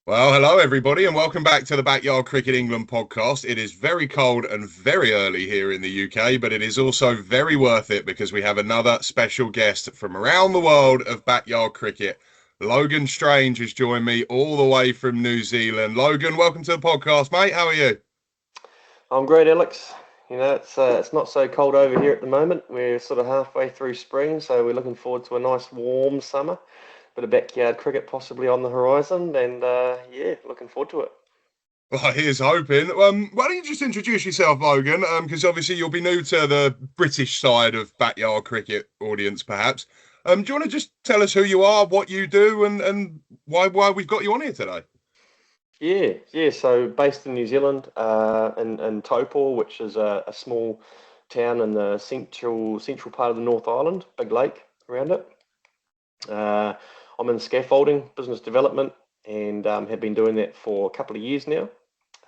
Well, hello everybody, and welcome back to the Backyard Cricket England podcast. It is very cold and very early here in the UK, but it is also very worth it because we have another special guest from around the world of backyard cricket. Logan Strange has joined me all the way from New Zealand. Logan, welcome to the podcast, mate. How are you? I'm great, Alex. It's not so cold over here at the moment. We're sort of halfway through spring, so we're looking forward to a nice warm summer. Bit of backyard cricket possibly on the horizon, and yeah, looking forward to it. Well, here's hoping. Why don't you just introduce yourself, Logan? Because obviously you'll be new to the British side of backyard cricket audience, perhaps. Do you want to just tell us who you are, what you do, and why we've got you on here today? Yeah. So based in New Zealand, in Taupo, which is a small town in the central part of the North Island, big lake around it. Uh, I'm in scaffolding, business development, and have been doing that for a couple of years now.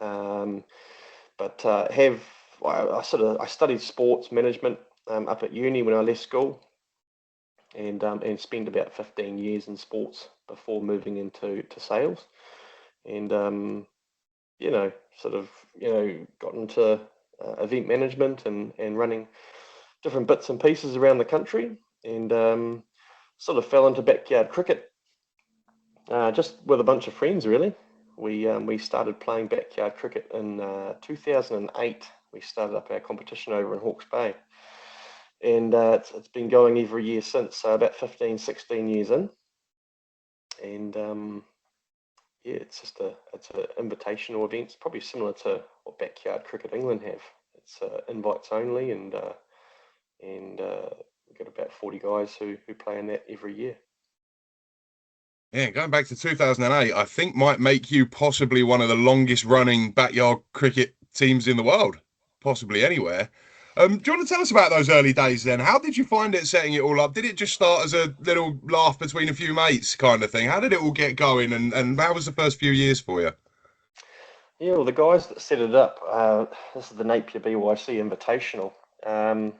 Um, but have I studied sports management up at uni when I left school, and spent about 15 years in sports before moving into sales, and sort of got into event management and running different bits and pieces around the country, and sort of fell into backyard cricket just with a bunch of friends really. We started playing backyard cricket in 2008. We started up our competition over in Hawke's Bay, and it's been going every year since, so about 15, 16 years in. And yeah, it's a invitational event. It's probably similar to what Backyard Cricket England have. It's invites only, and we've got about 40 guys who play in that every year. Yeah, going back to 2008, I think might make you possibly one of the longest running backyard cricket teams in the world, possibly anywhere. Do you want to tell us about those early days then? How did you find it setting it all up? Did it just start as a little laugh between a few mates kind of thing? How did it all get going and how was the first few years for you? Yeah, well, the guys that set it up, this is the Napier BYC Invitational. Um,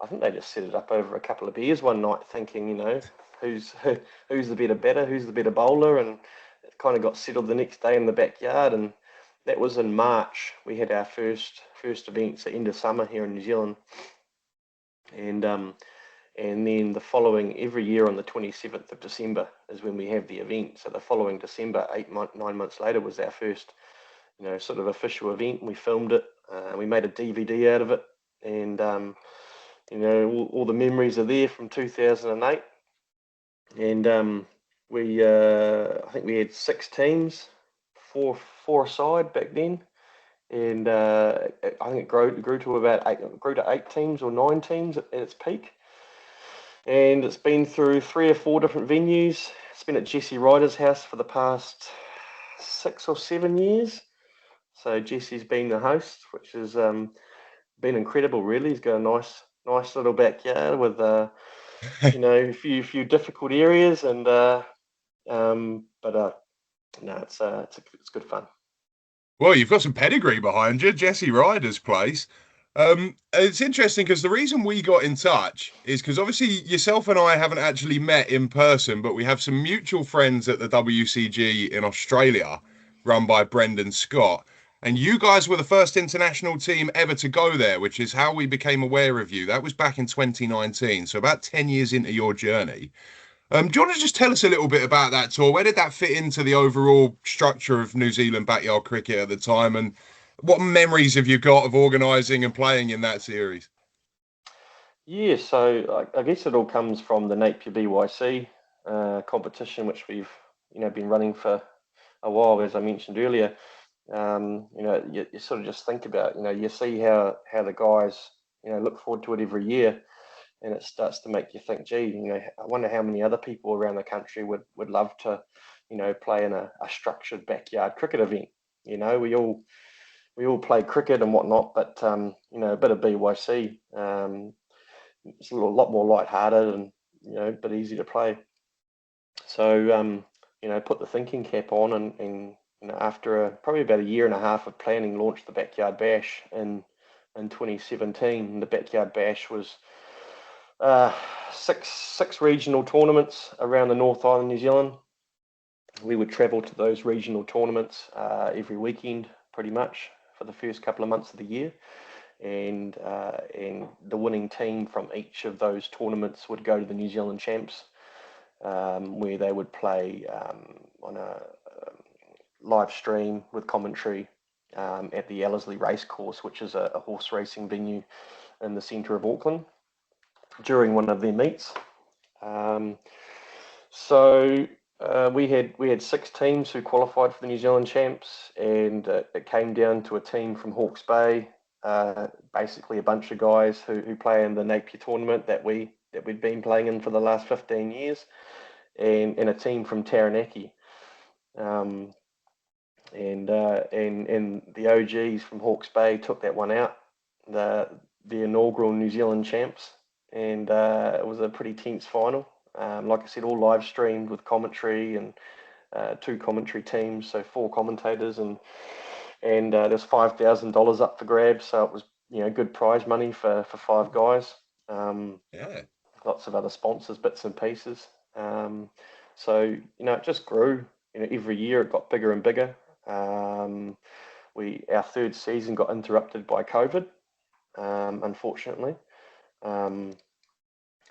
I think they just set it up over a couple of beers one night, thinking, who's who's the better batter, who's the better bowler, and it kind of got settled the next day in the backyard, and that was in March. We had our first events at the end of summer here in New Zealand, and then the following every year on the 27th of December is when we have the event. So the following December, 9 months later, was our first, sort of official event. We filmed it, we made a DVD out of it, and all the memories are there from 2008. And I think we had six teams, four aside back then, and I think it grew to about grew to 8 teams or 9 teams at its peak. And it's been through 3 or 4 different venues. It's been at Jesse Ryder's house for the past 6 or 7 years. So Jesse's been the host, which has been incredible. Really, he's got a nice little backyard with a few difficult areas, and but no, it's good fun. Well, you've got some pedigree behind you, Jesse Ryder's place. It's interesting because the reason we got in touch is because obviously yourself and I haven't actually met in person, but we have some mutual friends at the WCG in Australia, run by Brendan Scott. And you guys were the first international team ever to go there, which is how we became aware of you. That was back in 2019, so about 10 years into your journey. Do you want to just tell us a little bit about that tour? Where did that fit into the overall structure of New Zealand backyard cricket at the time? And what memories have you got of organising and playing in that series? Yeah, so I guess it all comes from the Napier BYC competition, which we've been running for a while, as I mentioned earlier. You sort of just think about, you see how the guys look forward to it every year, and it starts to make you think, gee, I wonder how many other people around the country would love to, play in a structured backyard cricket event. We all play cricket and whatnot, but a bit of BYC. It's a lot more light-hearted and a bit easy to play. So put the thinking cap on, and after probably about a year and a half of planning, launched the Backyard Bash in 2017. The Backyard Bash was six regional tournaments around the North Island, New Zealand, we would travel to those regional tournaments every weekend, pretty much, for the first couple of months of the year. And the winning team from each of those tournaments would go to the New Zealand Champs, where they would play on a live stream with commentary at the Ellerslie Racecourse, which is a horse racing venue in the centre of Auckland, during one of their meets. So we had 6 teams who qualified for the New Zealand Champs, and it came down to a team from Hawke's Bay, basically a bunch of guys who play in the Napier tournament that we'd been playing in for the last 15 years, and a team from Taranaki. And the OGs from Hawke's Bay took that one out, the inaugural New Zealand Champs, and it was a pretty tense final. Like I said, all live streamed with commentary, and 2 commentary teams, so 4 commentators, and there's $5,000 up for grabs, so it was good prize money for 5 guys. Yeah. Lots of other sponsors, bits and pieces. So it just grew. Every year it got bigger and bigger. Our 3rd season got interrupted by COVID, unfortunately.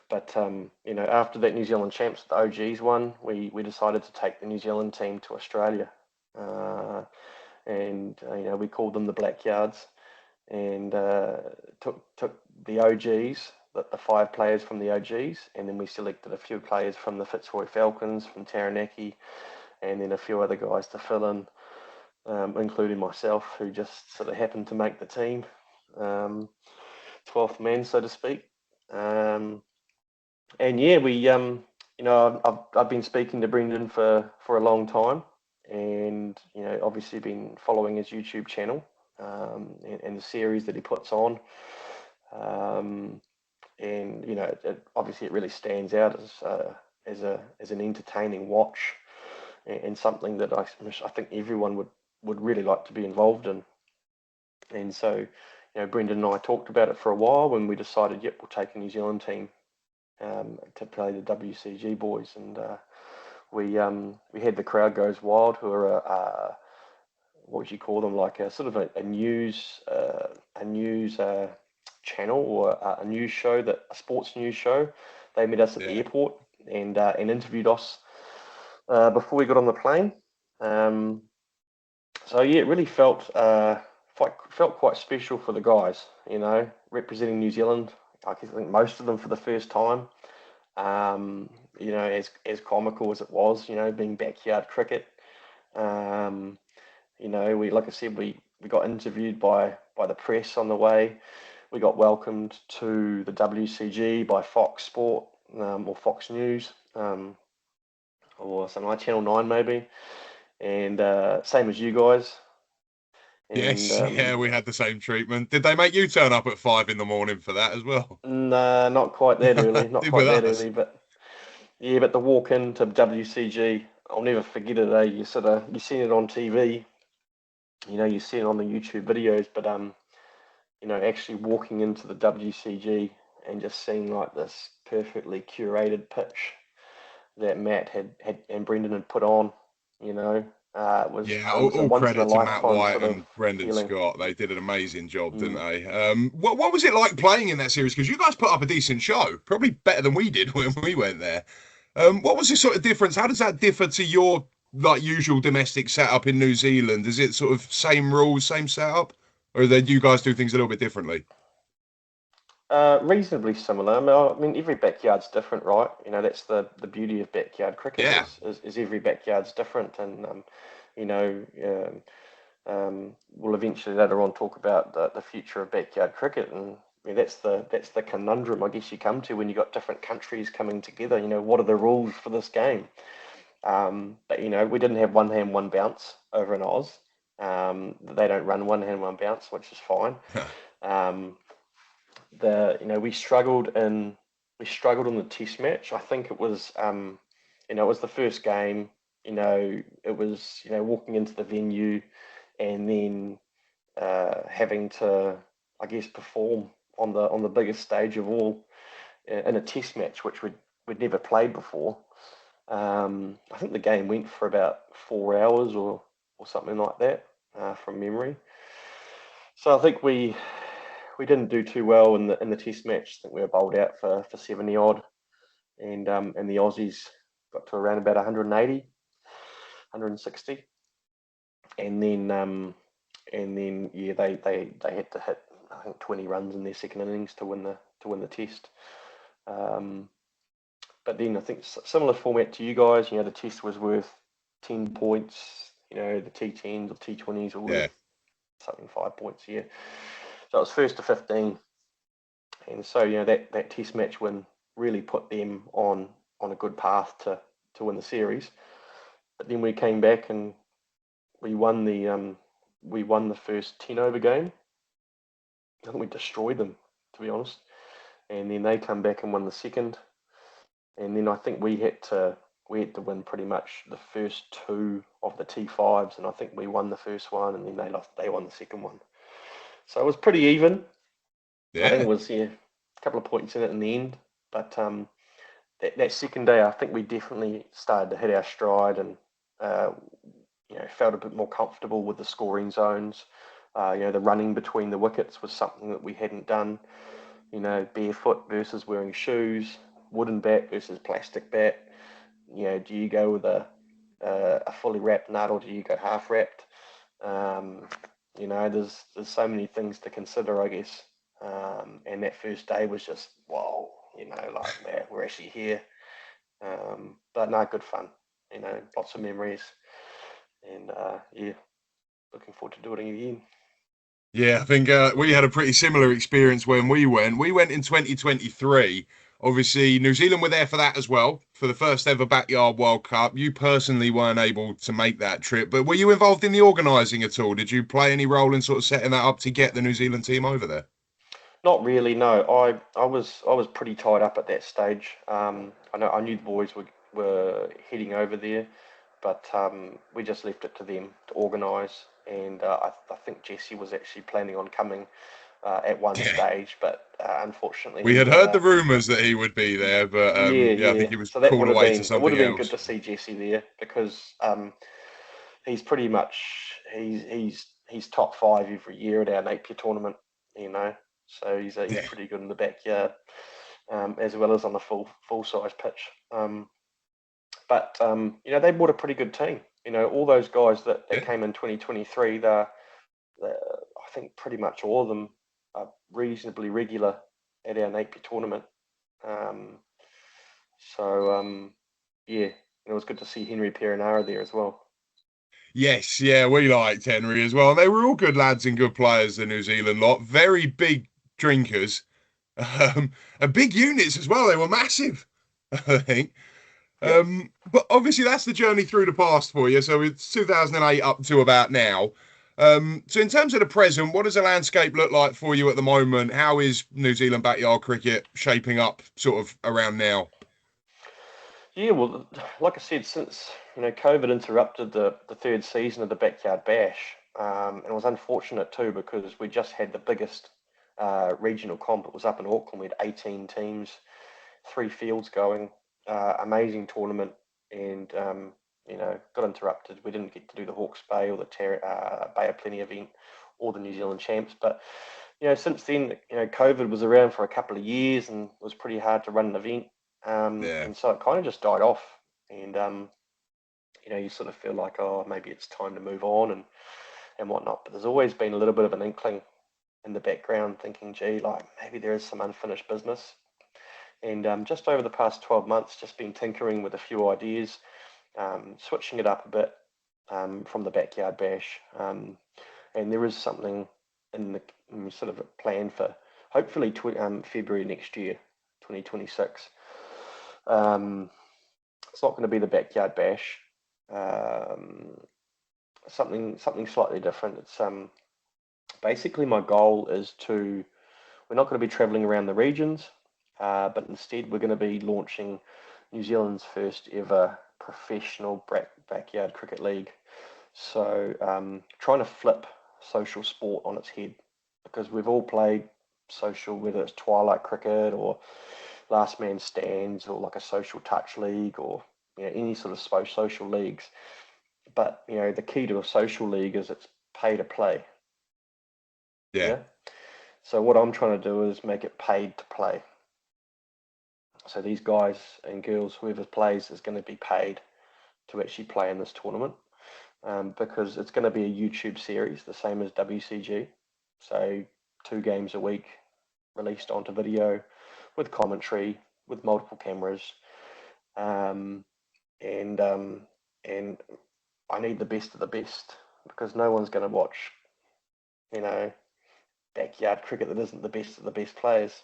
But after that New Zealand Champs, the OGs won, we decided to take the New Zealand team to Australia, and we called them the Blackyards, and took the OGs, the 5 players from the OGs, and then we selected a few players from the Fitzroy Falcons, from Taranaki, and then a few other guys to fill in, including myself, who just sort of happened to make the team, 12th man, so to speak. And yeah, we I've been speaking to Brendan for a long time, and obviously been following his YouTube channel, and the series that he puts on, and obviously it really stands out as an entertaining watch, and something that I think everyone would really like to be involved in. And so Brendan and I talked about it for a while, when we decided, yep, we'll take a New Zealand team to play the WCG boys, and we had the Crowd Goes Wild, who are what would you call them, like a sort of a news channel, or a news show, a sports news show. They met us at the airport and interviewed us before we got on the plane. So yeah, it really felt quite special for the guys, representing New Zealand. I think most of them for the first time. As comical as it was, being backyard cricket. Like I said, we got interviewed by the press on the way. We got welcomed to the WCG by Fox Sport, or Fox News, or something like Channel 9 maybe, and same as you guys. Yes, yeah, we had the same treatment. Did they make you turn up at 5 in the morning for that as well? Nah, not quite that early. Not quite that early, but yeah, but the walk into WCG, I'll never forget it. You see it on TV, you see it on the YouTube videos, but actually walking into the WCG and just seeing like this perfectly curated pitch that Matt had and Brendan had put on, it was a all once in a credit to Matt lifetime White sort of and Brendan feeling. Scott. They did an amazing job, didn't they? What was it like playing in that series? Because you guys put up a decent show, probably better than we did when we went there. What was the sort of difference? How does that differ to your usual domestic setup in New Zealand? Is it sort of same rules, same setup, or do you guys do things a little bit differently? Reasonably similar. I mean, every backyard's different, right? That's the beauty of backyard cricket, Yeah, is every backyard's different, and you know, we'll eventually later on talk about the future of backyard cricket, and I mean, that's the conundrum I guess you come to when you've got different countries coming together. What are the rules for this game? But we didn't have one hand, one bounce over in Oz. They don't run one hand, one bounce, which is fine. Um, we struggled in the test match. I think it was it was the first game. It was walking into the venue and then having to, I guess, perform on the biggest stage of all in a test match, which we'd never played before. I think the game went for about 4 hours or something like that, from memory. So I think we didn't do too well in the test match. I think we were bowled out for 70 odd, and the Aussies got to around about 180, 160, and then yeah, they had to hit, I think, 20 runs in their second innings to win the test. Um, but then I think similar format to you guys. The test was worth 10 points. The T10s or T20s were Yeah. worth something 5 points here. So it was first to 15, and so that test match win really put them on a good path to win the series. But then we came back and we won the first 10 over game. I think we destroyed them, to be honest. And then they come back and won the second. And then I think we had to win pretty much the first two of the T5s, and I think we won the first one, and then they won the second one. So it was pretty even. I think Yeah. it was, yeah, a couple of points in it in the end, but that second day, I think we definitely started to hit our stride, and uh, felt a bit more comfortable with the scoring zones. The running between the wickets was something that we hadn't done. Barefoot versus wearing shoes, wooden bat versus plastic bat. Do you go with a fully wrapped nut, or do you go half wrapped? Um, there's so many things to consider, I guess. And that first day was just whoa. Like, man, we're actually here. But no, good fun. Lots of memories, and yeah, looking forward to doing it again. Yeah, I think we had a pretty similar experience when we went. We went in 2023. Obviously, New Zealand were there for that as well, for the first ever Backyard World Cup. You personally weren't able to make that trip, but were you involved in the organising at all? Did you play any role in sort of setting that up to get the New Zealand team over there? Not really, no. I was pretty tied up at that stage. I knew the boys were heading over there, but we just left it to them to organise. And I think Jesse was actually planning on coming at one Yeah, stage, but unfortunately we had he heard the rumours that he would be there, but yeah, yeah, I think yeah. he was So that called would have away to been it would something have been good else. to see Jesse there, because he's pretty much he's top five every year at our Napier tournament, you know. So he's Yeah, pretty good in the backyard, as well as on the full size pitch. But they brought a pretty good team. All those guys that yeah. came in 2023, I think pretty much all of them are reasonably regular at our Napier tournament. Um, so yeah, it was good to see Henry Perinara there as well. Yes, yeah, we liked Henry as well. And they were all good lads and good players, the New Zealand lot. Very big drinkers, and big units as well. They were massive, I think. Yep. But obviously, that's the journey through the past for you. So it's 2008 up to about now. So in terms of the present, what does the landscape look like for you at the moment? How is New Zealand backyard cricket shaping up sort of around now? Yeah, well, like I said, since COVID interrupted the third season of the Backyard Bash, and it was unfortunate too, because we just had the biggest regional comp. It was up in Auckland. We had 18 teams, three fields going, amazing tournament, and got interrupted. We didn't get to do the Hawke's Bay or the Bay of Plenty event or the New Zealand Champs. But since then, COVID was around for a couple of years and it was pretty hard to run an event. Yeah. And so it kind of just died off. And you sort of feel like, oh, maybe it's time to move on and whatnot. But there's always been a little bit of an inkling in the background, thinking, gee, like maybe there is some unfinished business. And just over the past 12 months, just been tinkering with a few ideas, switching it up a bit, from the Backyard Bash. And there is something in sort of a plan for hopefully February next year, 2026. It's not going to be the Backyard Bash. Um, something slightly different. It's basically my goal is to. We're not going to be travelling around the regions, but instead we're going to be launching New Zealand's first ever professional backyard cricket league. So trying to flip social sport on its head, because we've all played social, whether it's twilight cricket or last man stands or like a social touch league or any sort of social leagues. But the key to a social league is it's pay to play. Yeah. So what I'm trying to do is make it paid to play. So these guys and girls, whoever plays, is going to be paid to actually play in this tournament, because it's going to be a YouTube series, the same as WCG. So 2 games a week released onto video with commentary, with multiple cameras, and and I need the best of the best, because no one's going to watch, backyard cricket that isn't the best of the best players.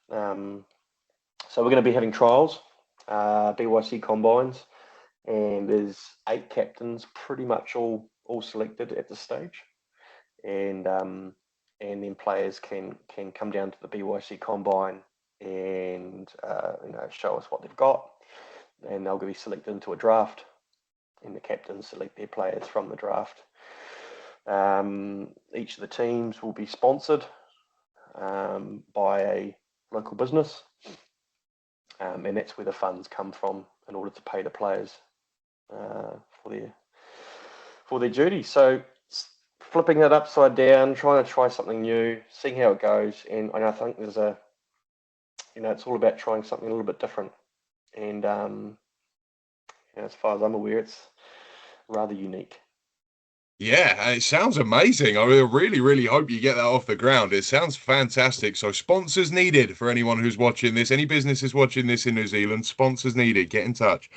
So we're going to be having trials, BYC combines, and there's 8 captains, pretty much all selected at this stage, and then players can come down to the BYC combine and show us what they've got, and they'll be selected into a draft, and the captains select their players from the draft. Each of the teams will be sponsored by a local business, and that's where the funds come from in order to pay the players for their duty. So flipping it upside down, trying to try something new, seeing how it goes, and I think there's it's all about trying something a little bit different, and as far as I'm aware, it's rather unique. Yeah, it sounds amazing. I really, really hope you get that off the ground. It sounds fantastic. So sponsors needed for anyone who's watching this. Any businesses watching this in New Zealand, sponsors needed. Get in touch.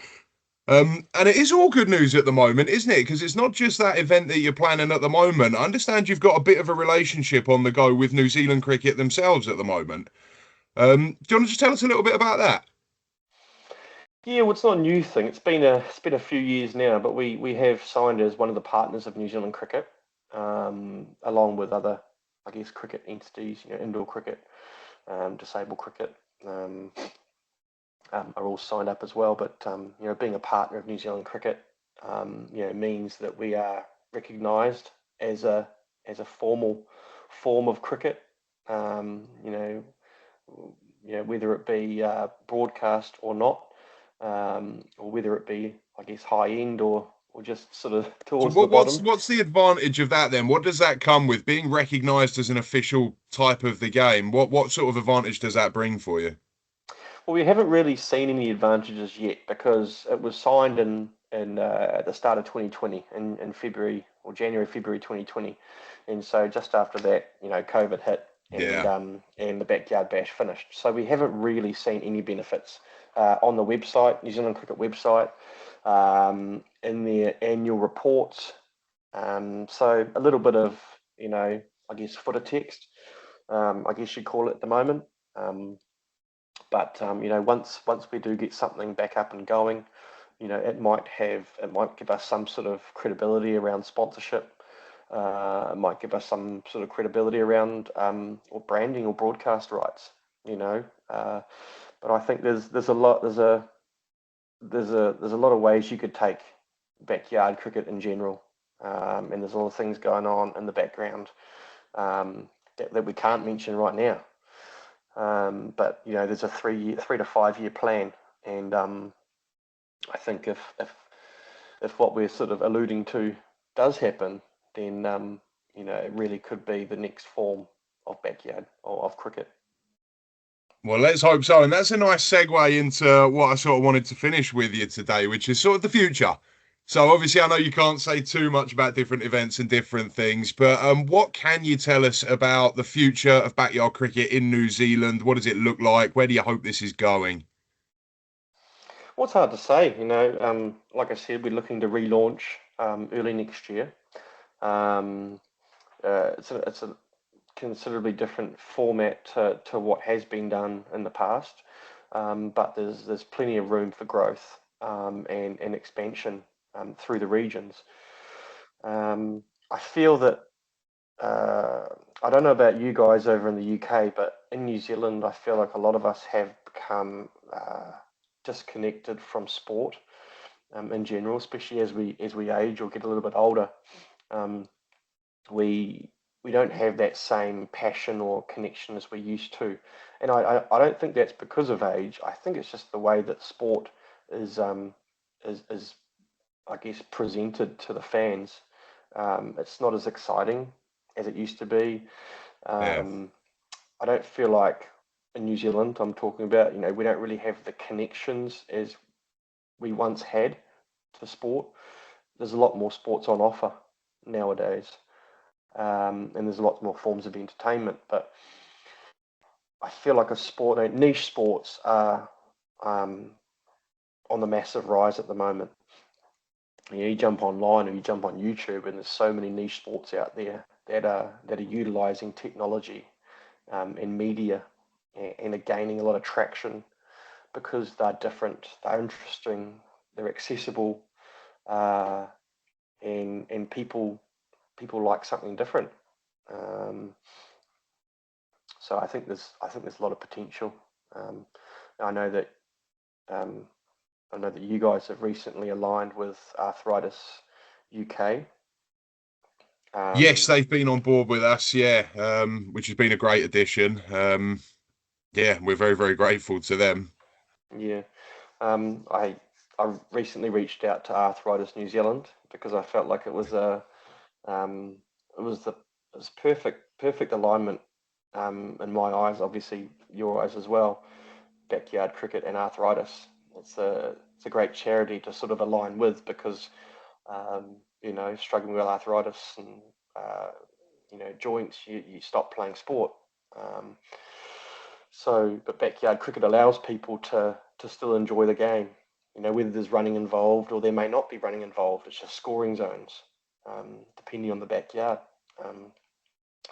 And it is all good news at the moment, isn't it? Because it's not just that event that you're planning at the moment. I understand you've got a bit of a relationship on the go with New Zealand cricket themselves at the moment. Do you want to just tell us a little bit about that? Yeah, well, it's not a new thing. It's been a few years now, but we have signed as one of the partners of New Zealand Cricket, along with other, I guess, cricket entities. Indoor cricket, disabled cricket, are all signed up as well. But being a partner of New Zealand Cricket, means that we are recognised as a formal form of cricket. Whether it be broadcast or not, or whether it be, I guess, high end or just sort of So towards the bottom. what's the advantage of that then? What does that come with being recognised as an official type of the game? What sort of advantage does that bring for you? Well, we haven't really seen any advantages yet, because it was signed in at the start of 2020, in February or January, February 2020, and so just after that, COVID hit, Yeah. and the Backyard Bash finished. So we haven't really seen any benefits on the website, New Zealand Cricket website, in their annual reports. So a little bit of, I guess, footer text, I guess you'd call it at the moment. But once we do get something back up and going, it might give us some sort of credibility around sponsorship. It might give us some sort of credibility around or branding or broadcast rights. But I think there's a lot of ways you could take backyard cricket in general, and there's a lot of things going on in the background, that we can't mention right now. But there's a 3 to 5 year plan, and I think if what we're sort of alluding to does happen, then it really could be the next form of backyard or of cricket. Well, let's hope so. And that's a nice segue into what I sort of wanted to finish with you today, which is sort of the future. So obviously, I know you can't say too much about different events and different things, but what can you tell us about the future of backyard cricket in New Zealand? What does it look like? Where do you hope this is going? Well, it's hard to say. Like I said, we're looking to relaunch early next year. Um, it's a considerably different format to what has been done in the past, but there's plenty of room for growth, and expansion through the regions. I feel that I don't know about you guys over in the UK, but in New Zealand, I feel like a lot of us have become disconnected from sport, in general, especially as we age or get a little bit older. Um, we we don't have that same passion or connection as we used to, and I don't think that's because of age. I think it's just the way that sport is is I guess presented to the fans. It's not as exciting as it used to be. Yeah. I don't feel like in New Zealand, I'm talking about, we don't really have the connections as we once had to sport. There's a lot more sports on offer nowadays, and there's a lot more forms of entertainment. But I feel like niche sports are on the massive rise at the moment. You jump online or you jump on YouTube, and there's so many niche sports out there that are utilizing technology and media and are gaining a lot of traction because they're different, they're interesting, they're accessible, uh, and people like something different. Um, so I think there's a lot of potential. Um, I know that um, you guys have recently aligned with Arthritis UK. Yes, Um, they've been on board with us, yeah, which has been a great addition. Yeah, we're very, very grateful to them. yeah, I recently reached out to Arthritis New Zealand because I felt like um, it was perfect alignment in my eyes, obviously your eyes as well. Backyard cricket and arthritis. It's a great charity to sort of align with because struggling with arthritis and uh, joints, you stop playing sport. Um, but backyard cricket allows people to still enjoy the game. Whether there's running involved or there may not be running involved. It's just scoring zones, depending on the backyard. Um,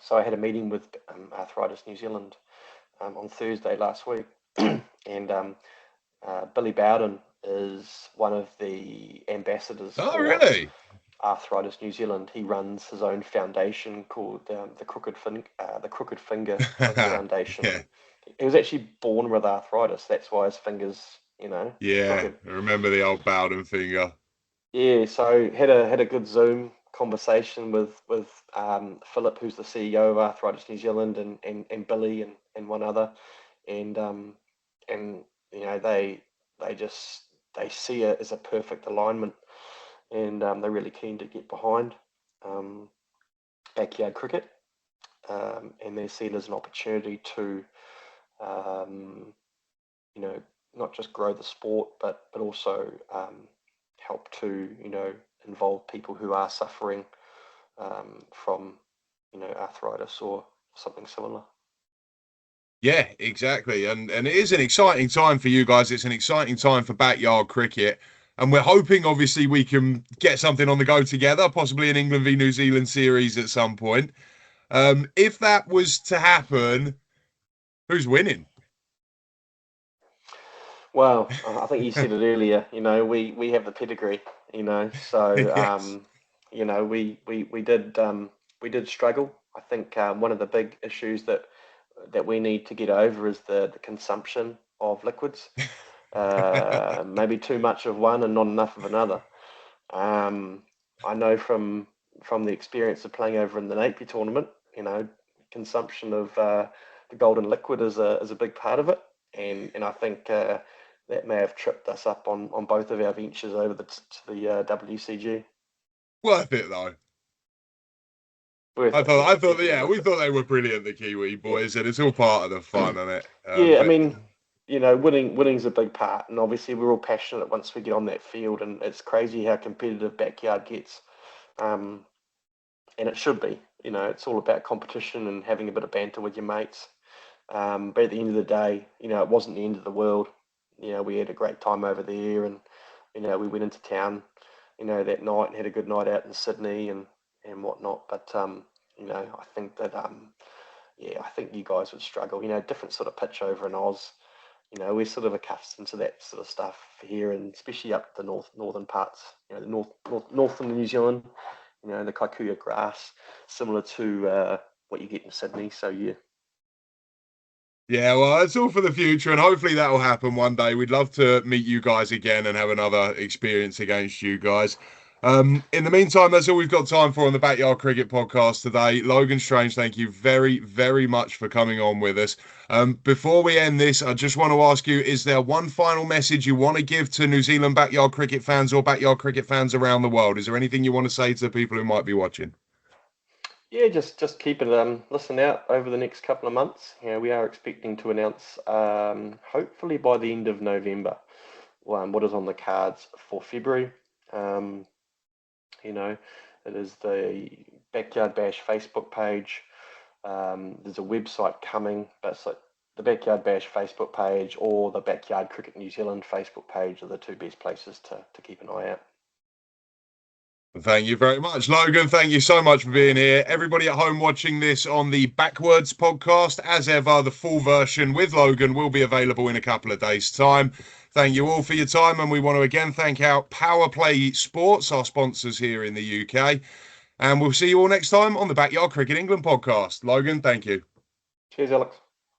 so I had a meeting with Arthritis New Zealand on Thursday last week, and Billy Bowden is one of the ambassadors Oh, for really? Arthritis New Zealand. He runs his own foundation called the Crooked Finger Foundation. Yeah, He was actually born with arthritis. That's why his fingers, yeah. crooked. I remember the old Bowden finger. Yeah, so had a good Zoom conversation with Philip, who's the CEO of Arthritis New Zealand, and Billy and one other, and and they just they see it as a perfect alignment, and they're really keen to get behind um, backyard cricket, and they see it as an opportunity to um, you know not just grow the sport, but also help to involve people who are suffering from arthritis or something similar. Yeah, exactly. And it is an exciting time for you guys. It's an exciting time for backyard cricket. And we're hoping, obviously, we can get something on the go together, possibly an England v New Zealand series at some point. If that was to happen, who's winning? Well, I think you said it earlier. We have the pedigree. So Yes. we did struggle. I think one of the big issues that we need to get over is the consumption of liquids. Maybe too much of one and not enough of another. Um, I know from the experience of playing over in the Napier tournament, consumption of the golden liquid is a big part of it, and I think that may have tripped us up on both of our ventures over to the WCG. Worth it, though. Worth I it, thought, yeah, I thought, definitely yeah, we worth it. thought they were brilliant, the Kiwi Yeah, boys, and it's all part of the fun, isn't it? yeah. I But mean, winning's a big part, and obviously we're all passionate once we get on that field, and it's crazy how competitive backyard gets. Um, and it should be. It's all about competition and having a bit of banter with your mates. But at the end of the day, it wasn't the end of the world. We had a great time over there, and we went into town, that night and had a good night out in Sydney and whatnot. But I think that yeah, I think you guys would struggle. Different sort of pitch over in Oz. We're sort of accustomed to that sort of stuff here, and especially up the northern parts. The north of New Zealand. The kikuyu grass, similar to what you get in Sydney. So yeah. yeah, well, it's all for the future, and hopefully that will happen one day. We'd love to meet you guys again and have another experience against you guys. In the meantime, that's all we've got time for on the Backyard Cricket Podcast today. Logan Strange, thank you very, very much for coming on with us. Before we end this, I just want to ask you, is there one final message you want to give to New Zealand backyard cricket fans or backyard cricket fans around the world? Is there anything you want to say to the people who might be watching? Yeah, just keep it listen out over the next couple of months. We are expecting to announce hopefully by the end of November what is on the cards for February. It is the Backyard Bash Facebook page. There's a website coming, but it's like the Backyard Bash Facebook page or the Backyard Cricket New Zealand Facebook page are the two best places to keep an eye out. Thank you very much, Logan. Thank you so much for being here. Everybody at home watching this on the Backwards podcast, as ever, the full version with Logan will be available in a couple of days' time. Thank you all for your time, and we want to again thank our Power Play Sports, our sponsors here in the UK. And we'll see you all next time on the Backyard Cricket England podcast. Logan, thank you. Cheers, Alex.